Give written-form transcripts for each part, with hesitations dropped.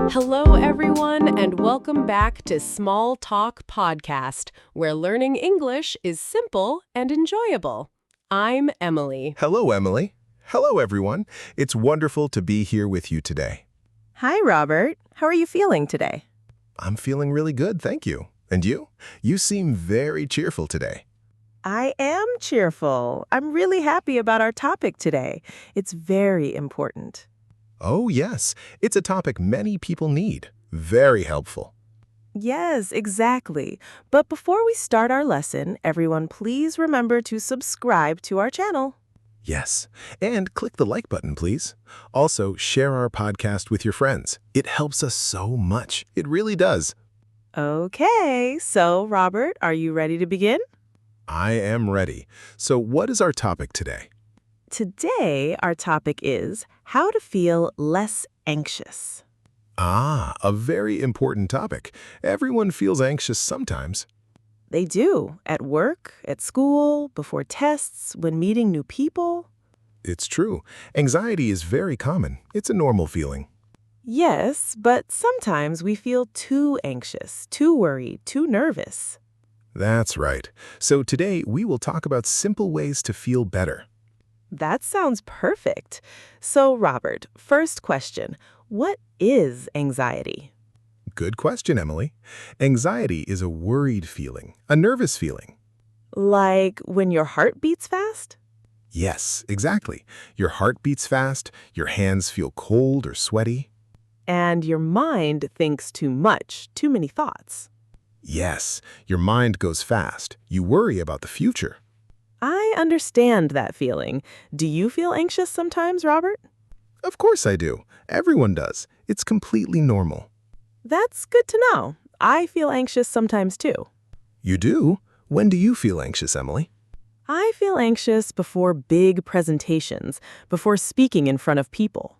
Hello, everyone, and welcome back to Small Talk Podcast, where learning English is simple and enjoyable. I'm Emily. Hello, Emily. Hello, everyone. It's wonderful to be here with you today. Hi, Robert. How are you feeling today? I'm feeling really good, thank you. And you? You seem very cheerful today. I am cheerful. I'm really happy about our topic today. It's very important. Oh, yes. It's a topic many people need. Very helpful. Yes, exactly. But before we start our lesson, everyone please remember to subscribe to our channel. Yes. And click the like button, please. Also, share our podcast with your friends. It helps us so much. It really does. Okay, so Robert, are you ready to begin? I am ready. So what is our topic today? Today, our topic is how to feel less anxious. Ah, a very important topic. Everyone feels anxious sometimes. They do, at work, at school, before tests, when meeting new people. It's true. Anxiety is very common. It's a normal feeling. Yes, but sometimes we feel too anxious, too worried, too nervous. That's right. So today we will talk about simple ways to feel better. That sounds perfect. So, Robert, first question, what is anxiety? Good question, Emily. Anxiety is a worried feeling, a nervous feeling. Like when your heart beats fast? Yes, exactly. Your heart beats fast, your hands feel cold or sweaty. And your mind thinks too much, too many thoughts. Yes, your mind goes fast. You worry about the future. I understand that feeling. Do you feel anxious sometimes, Robert? Of course I do. Everyone does. It's completely normal. That's good to know. I feel anxious sometimes too. You do? When do you feel anxious, Emily? I feel anxious before big presentations, before speaking in front of people.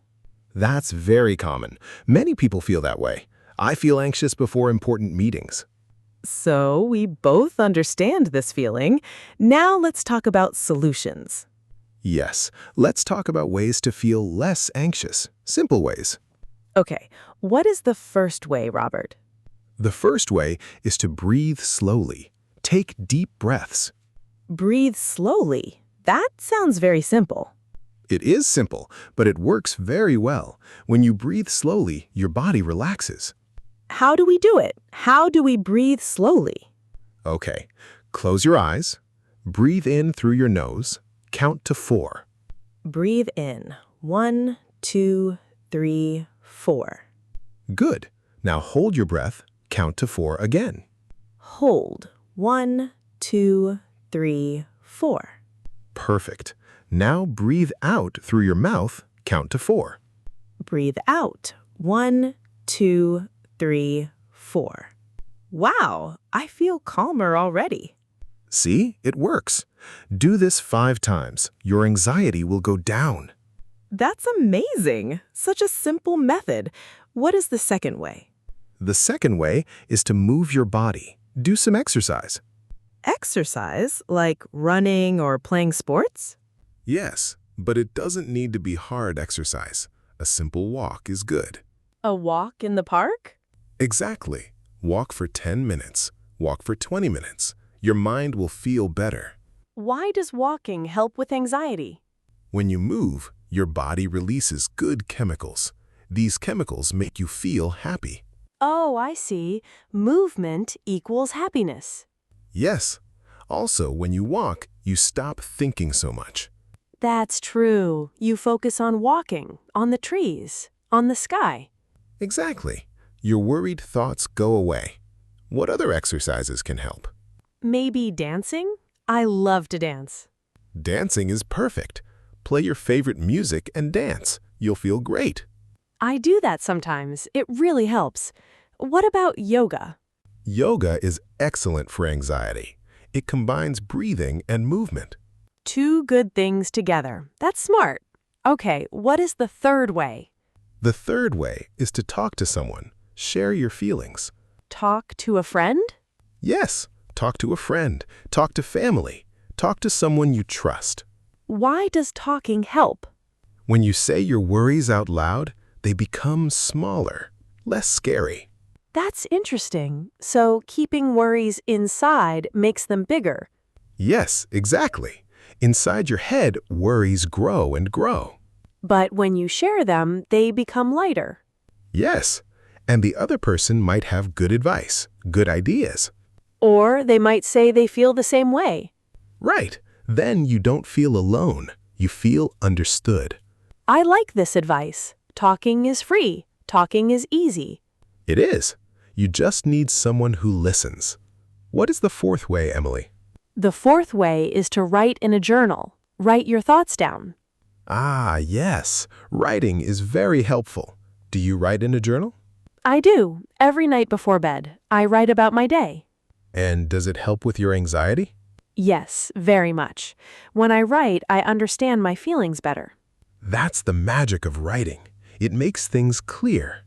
That's very common. Many people feel that way. I feel anxious before important meetings. So we both understand this feeling. Now let's talk about solutions. Yes, let's talk about ways to feel less anxious. Simple ways. Okay, what is the first way, Robert? The first way is to breathe slowly. Take deep breaths. Breathe slowly. That sounds very simple. It is simple, but it works very well. When you breathe slowly, your body relaxes. How do we do it? How do we breathe slowly? Okay, close your eyes. Breathe in through your nose. Count to 4. Breathe in. 1, 2, 3, 4. Good. Now hold your breath. Count to 4 again. Hold. 1, 2, 3, 4. Perfect. Now breathe out through your mouth. Count to 4. Breathe out. 1, 2, 3, 4. Wow, I feel calmer already. See, it works. Do this 5 times. Your anxiety will go down. That's amazing. Such a simple method. What is the second way? The second way is to move your body. Do some exercise. Exercise, like running or playing sports? Yes, but it doesn't need to be hard exercise. A simple walk is good. A walk in the park? Exactly. Walk for 10 minutes. Walk for 20 minutes. Your mind will feel better. Why does walking help with anxiety? When you move, your body releases good chemicals. These chemicals make you feel happy. Oh, I see. Movement equals happiness. Yes. Also, when you walk, you stop thinking so much. That's true. You focus on walking, on the trees, on the sky. Exactly. Your worried thoughts go away. What other exercises can help? Maybe dancing? I love to dance. Dancing is perfect. Play your favorite music and dance. You'll feel great. I do that sometimes. It really helps. What about yoga? Yoga is excellent for anxiety. It combines breathing and movement. Two good things together. That's smart. Okay, what is the third way? The third way is to talk to someone. Share your feelings. Talk to a friend? Yes, talk to a friend. Talk to family. Talk to someone you trust. Why does talking help? When you say your worries out loud, they become smaller. less scary. That's interesting. So keeping worries inside makes them bigger. Yes, exactly. Inside your head, worries grow and grow. But when you share them, they become lighter. Yes, and the other person might have good advice, good ideas. Or they might say they feel the same way. Right. Then you don't feel alone. You feel understood. I like this advice. Talking is free. Talking is easy. It is. You just need someone who listens. What is the fourth way, Emily? The fourth way is to write in a journal. Write your thoughts down. Ah, yes. Writing is very helpful. Do you write in a journal? I do. Every night before bed, I write about my day. And does it help with your anxiety? Yes, very much. When I write, I understand my feelings better. That's the magic of writing. It makes things clear.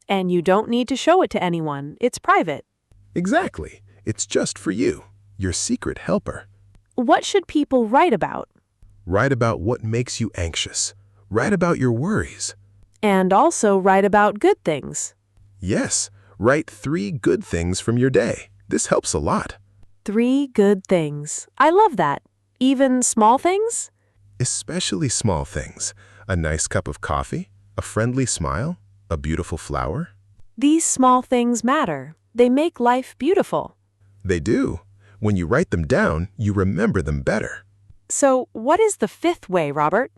And you don't need to show it to anyone. It's private. Exactly. It's just for you, your secret helper. What should people write about? Write about what makes you anxious. Write about your worries. And also write about good things. Yes, write 3 good things from your day. This helps a lot. 3 good things. I love that. Even small things? Especially small things. A nice cup of coffee, a friendly smile, a beautiful flower. These small things matter. They make life beautiful. They do. When you write them down, you remember them better. So, what is the 5th way, Robert?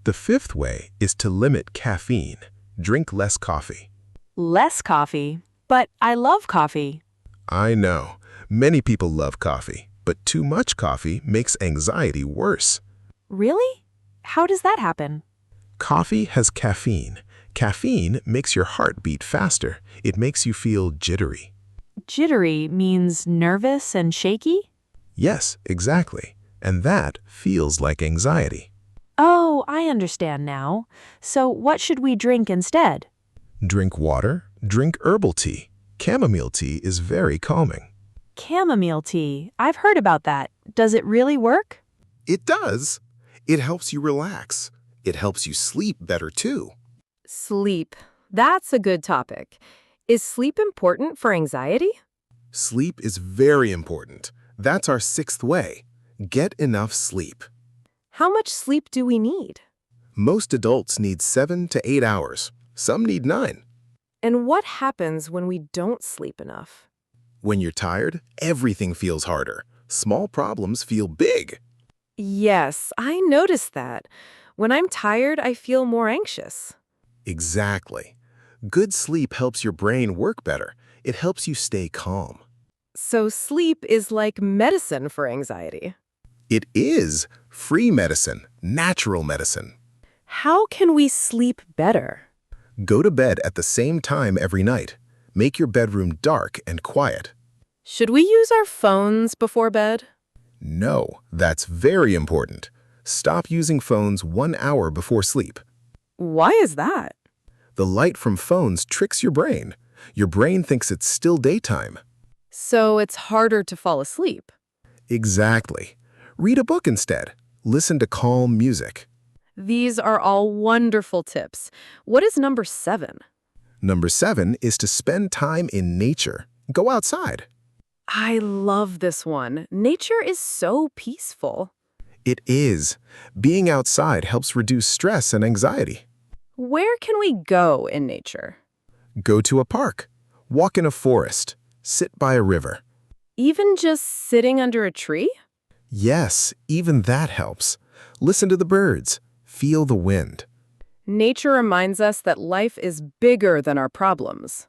The 5th way is to limit caffeine. Drink less coffee. Less coffee. But I love coffee. I know. Many people love coffee, but too much coffee makes anxiety worse. Really? How does that happen? Coffee has caffeine. Caffeine makes your heart beat faster. It makes you feel jittery. Jittery means nervous and shaky? Yes, exactly. And that feels like anxiety. Oh, I understand now. So what should we drink instead? Drink water. Drink herbal tea. Chamomile tea is very calming. Chamomile tea. I've heard about that. Does it really work? It does. It helps you relax. It helps you sleep better too. Sleep. That's a good topic. Is sleep important for anxiety? Sleep is very important. That's our 6th way. Get enough sleep. How much sleep do we need? Most adults need 7 to 8 hours. Some need 9. And what happens when we don't sleep enough? When you're tired, everything feels harder. Small problems feel big. Yes, I noticed that. When I'm tired, I feel more anxious. Exactly. Good sleep helps your brain work better. It helps you stay calm. So sleep is like medicine for anxiety. It is free medicine, natural medicine. How can we sleep better? Go to bed at the same time every night. Make your bedroom dark and quiet. Should we use our phones before bed? No, that's very important. Stop using phones 1 hour before sleep. Why is that? The light from phones tricks your brain. Your brain thinks it's still daytime. So it's harder to fall asleep. Exactly. Read a book instead. Listen to calm music. These are all wonderful tips. What is number 7? Number 7 is to spend time in nature. Go outside. I love this one. Nature is so peaceful. It is. Being outside helps reduce stress and anxiety. Where can we go in nature? Go to a park. Walk in a forest. Sit by a river. Even just sitting under a tree? Yes, even that helps. Listen to the birds. Feel the wind. Nature reminds us that life is bigger than our problems.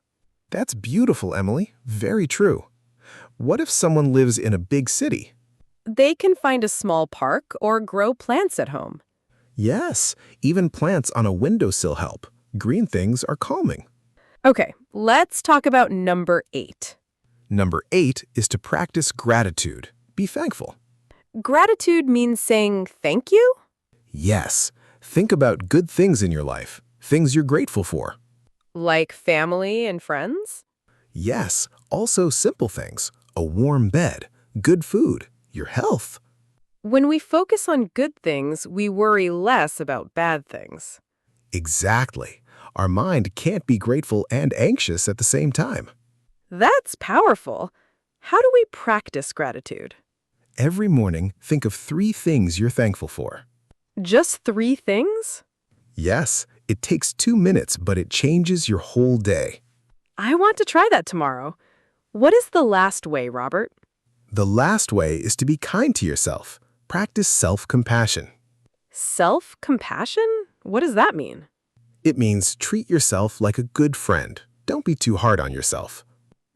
That's beautiful, Emily. Very true. What if someone lives in a big city? They can find a small park or grow plants at home. Yes, even plants on a windowsill help. Green things are calming. Okay, let's talk about number 8. Number 8 is to practice gratitude. Be thankful. Gratitude means saying thank you? Yes, think about good things in your life, things you're grateful for. Like family and friends? Yes, also simple things. A warm bed, good food, your health. When we focus on good things, we worry less about bad things. Exactly. Our mind can't be grateful and anxious at the same time. That's powerful. How do we practice gratitude? Every morning, think of 3 things you're thankful for. Just 3 things? Yes, it takes 2 minutes, but it changes your whole day. I want to try that tomorrow. What is the last way, Robert? The last way is to be kind to yourself. Practice self-compassion. Self-compassion? What does that mean? It means treat yourself like a good friend. Don't be too hard on yourself.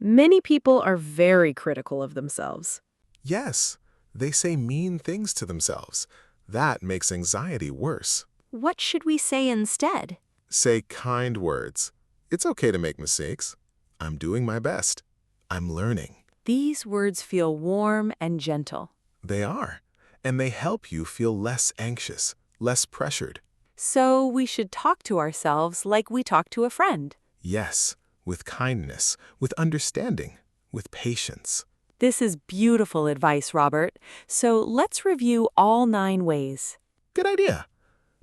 Many people are very critical of themselves. Yes, they say mean things to themselves. That makes anxiety worse. What should we say instead? Say kind words. It's okay to make mistakes. I'm doing my best. I'm learning. These words feel warm and gentle. They are. And they help you feel less anxious, less pressured. So we should talk to ourselves like we talk to a friend. Yes, with kindness, with understanding, with patience. This is beautiful advice, Robert. So let's review all 9 ways. Good idea.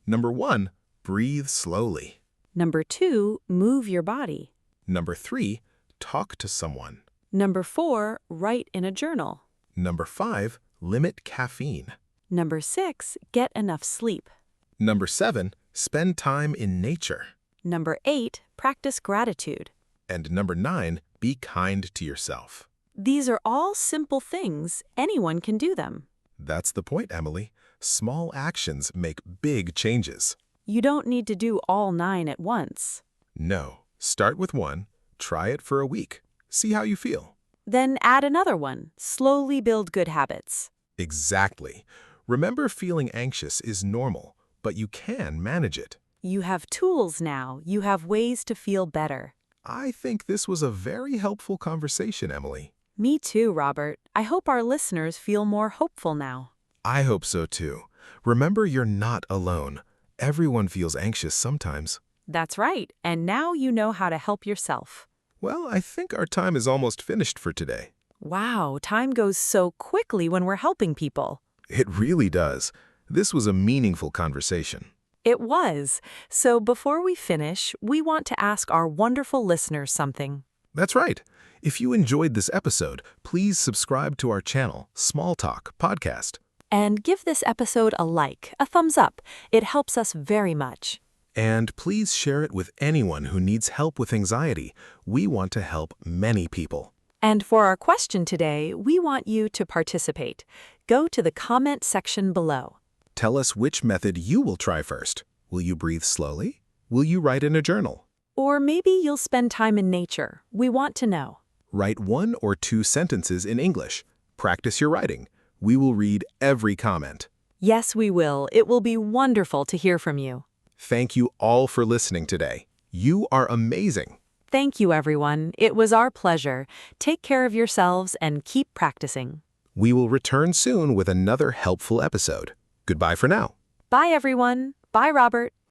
Number 1, breathe slowly. Number 2, move your body. Number 3, talk to someone. Number 4, write in a journal. Number 5, limit caffeine. Number 6, get enough sleep. Number 7, spend time in nature. Number 8, practice gratitude. And number 9, be kind to yourself. These are all simple things. Anyone can do them. That's the point, Emily. Small actions make big changes. You don't need to do all 9 at once. No, start with 1, try it for a week. See how you feel. Then add another one. Slowly build good habits. Exactly. Remember, feeling anxious is normal, but you can manage it. You have tools now. You have ways to feel better. I think this was a very helpful conversation, Emily. Me too, Robert. I hope our listeners feel more hopeful now. I hope so too. Remember, you're not alone. Everyone feels anxious sometimes. That's right. And now you know how to help yourself. Well, I think our time is almost finished for today. Wow, time goes so quickly when we're helping people. It really does. This was a meaningful conversation. It was. So before we finish, we want to ask our wonderful listeners something. That's right. If you enjoyed this episode, please subscribe to our channel, Small Talk Podcast. And give this episode a like, a thumbs up. It helps us very much. And please share it with anyone who needs help with anxiety. We want to help many people. And for our question today, we want you to participate. Go to the comment section below. Tell us which method you will try first. Will you breathe slowly? Will you write in a journal? Or maybe you'll spend time in nature. We want to know. Write 1 or 2 sentences in English. Practice your writing. We will read every comment. Yes, we will. It will be wonderful to hear from you. Thank you all for listening today. You are amazing. Thank you, everyone. It was our pleasure. Take care of yourselves and keep practicing. We will return soon with another helpful episode. Goodbye for now. Bye, everyone. Bye, Robert.